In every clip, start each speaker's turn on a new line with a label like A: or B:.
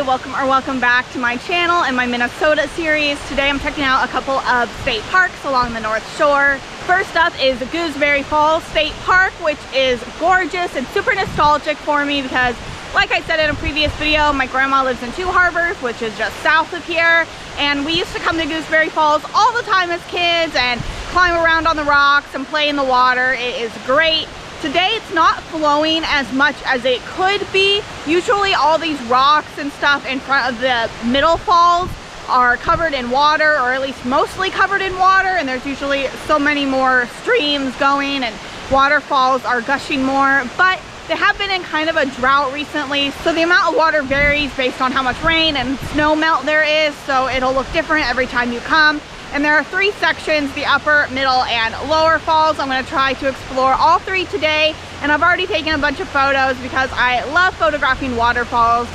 A: welcome back to my channel and my Minnesota series. Today I'm checking out a couple of state parks along the North Shore. First up is Gooseberry Falls State Park, which is gorgeous and super nostalgic for me because, like I said in a previous video, my grandma lives in Two Harbors, which is just south of here, and we used to come to Gooseberry Falls all the time as kids and climb around on the rocks and play in the water. It is great. Today it's not flowing as much as it could be. Usually all these rocks and stuff in front of the middle falls are covered in water, or at least mostly covered in water, and there's usually so many more streams going and waterfalls are gushing more, but they have been in kind of a drought recently, so the amount of water varies based on how much rain and snow melt there is, so it'll look different every time you come. And there are three sections, the upper, middle, and lower falls. I'm going to try to explore all three today, and I've already taken a bunch of photos because I love photographing waterfalls.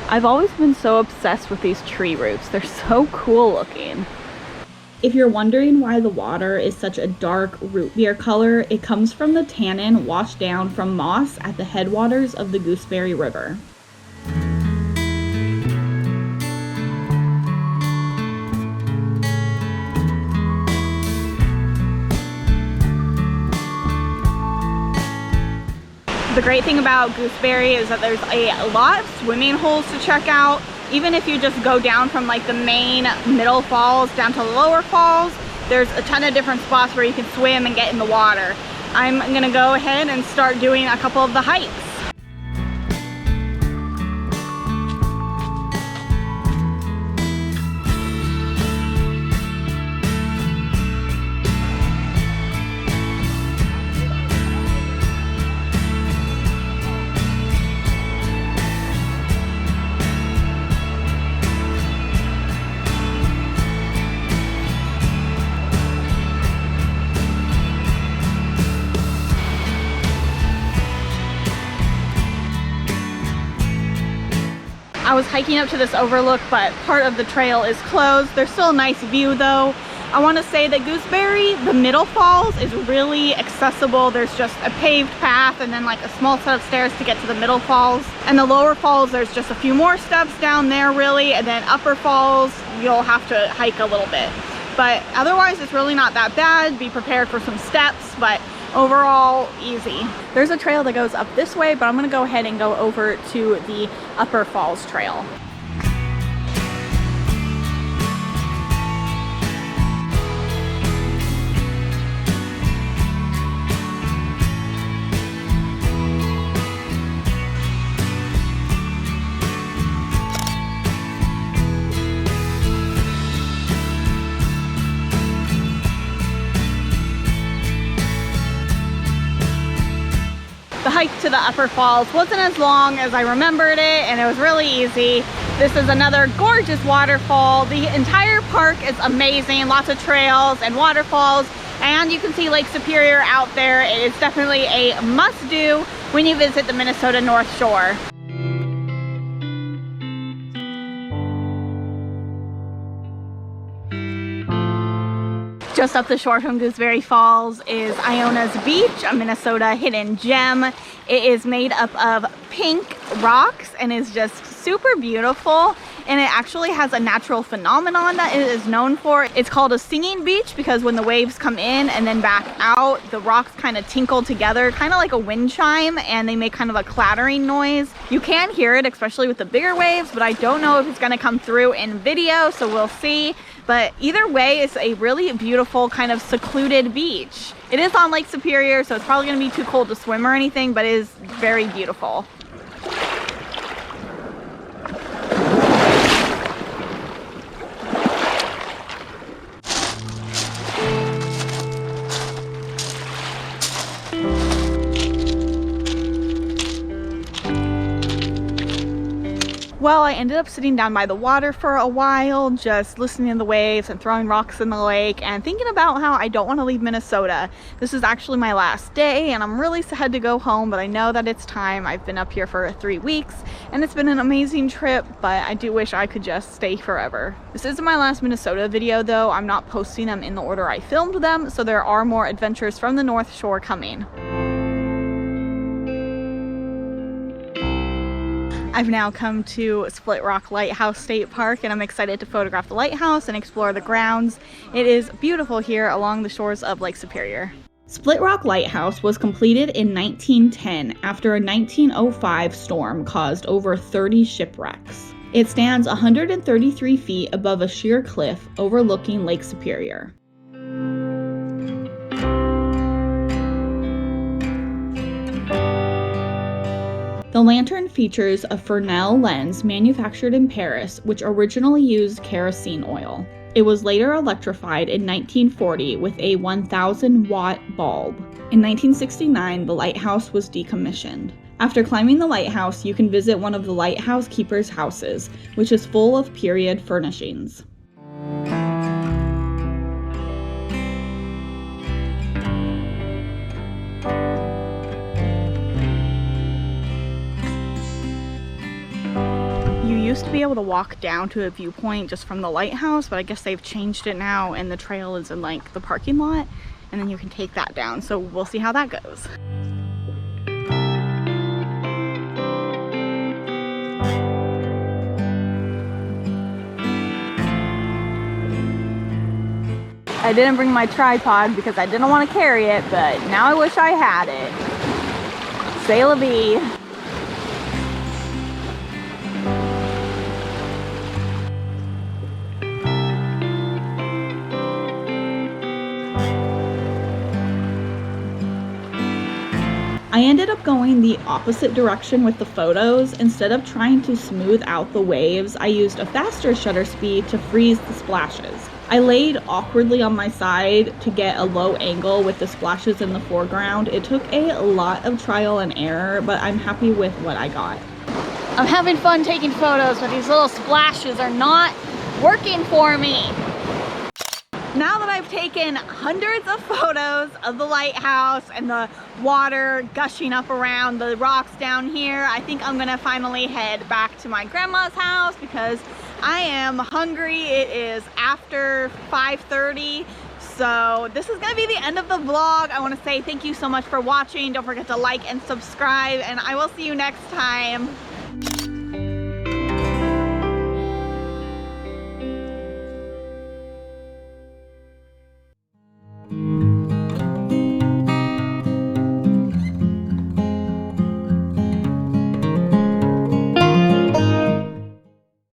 A: I've always been so obsessed with these tree roots. They're so cool looking. If you're wondering why the water is such a dark root beer color, it comes from the tannin washed down from moss at the headwaters of the Gooseberry River. The great thing about Gooseberry is that there's a lot of swimming holes to check out. Even if you just go down from like the main middle falls down to the lower falls, there's a ton of different spots where you can swim and get in the water. I'm gonna go ahead and start doing a couple of the hikes. I was hiking up to this overlook, but part of the trail is closed. There's still a nice view though. I want to say that Gooseberry, the middle falls, is really accessible. There's just a paved path and then like a small set of stairs to get to the middle falls. And the lower falls, there's just a few more steps down there really, and then upper falls, you'll have to hike a little bit. But otherwise, it's really not that bad. Be prepared for some steps, but overall easy. There's a trail that goes up this way, but I'm gonna go ahead and go over to the upper falls trail. The hike to the upper falls wasn't as long as I remembered it, and it was really easy. This is another gorgeous waterfall. The entire park is amazing, lots of trails and waterfalls, and you can see Lake Superior out there. It is definitely a must-do when you visit the Minnesota North Shore. Just up the shore from Gooseberry Falls is Iona's Beach, a Minnesota hidden gem. It is made up of pink rocks and is just super beautiful, and it actually has a natural phenomenon that it is known for. It's called a singing beach because when the waves come in and then back out, the rocks kind of tinkle together, kind of like a wind chime, and they make kind of a clattering noise. You can hear it, especially with the bigger waves, but I don't know if it's going to come through in video, so we'll see. But either way, it's a really beautiful kind of secluded beach. It is on Lake Superior, so it's probably going to be too cold to swim or anything, but it is very beautiful. Well, I ended up sitting down by the water for a while, just listening to the waves and throwing rocks in the lake and thinking about how I don't want to leave Minnesota. This is actually my last day and I'm really sad to go home, but I know that it's time. I've been up here for 3 weeks and it's been an amazing trip, but I do wish I could just stay forever. This isn't my last Minnesota video though. I'm not posting them in the order I filmed them, so there are more adventures from the North Shore coming. I've now come to Split Rock Lighthouse State Park and I'm excited to photograph the lighthouse and explore the grounds. It is beautiful here along the shores of Lake Superior. Split Rock Lighthouse was completed in 1910 after a 1905 storm caused over 30 shipwrecks. It stands 133 feet above a sheer cliff overlooking Lake Superior. The lantern features a Fresnel lens manufactured in Paris, which originally used kerosene oil. It was later electrified in 1940 with a 1,000-watt bulb. In 1969, the lighthouse was decommissioned. After climbing the lighthouse, you can visit one of the lighthouse keeper's houses, which is full of period furnishings. You used to be able to walk down to a viewpoint just from the lighthouse, but I guess they've changed it now and the trail is in like the parking lot and then you can take that down. So we'll see how that goes. I didn't bring my tripod because I didn't want to carry it, but now I wish I had it. C'est la vie. I ended up going the opposite direction with the photos. Instead of trying to smooth out the waves, I used a faster shutter speed to freeze the splashes. I laid awkwardly on my side to get a low angle with the splashes in the foreground. It took a lot of trial and error, but I'm happy with what I got. I'm having fun taking photos, but these little splashes are not working for me. Now that I've taken hundreds of photos of the lighthouse and the water gushing up around the rocks down here, I think I'm gonna finally head back to my grandma's house because I am hungry. It is after 5:30. So this is gonna be the end of the vlog. I wanna say thank you so much for watching. Don't forget to like and subscribe and I will see you next time.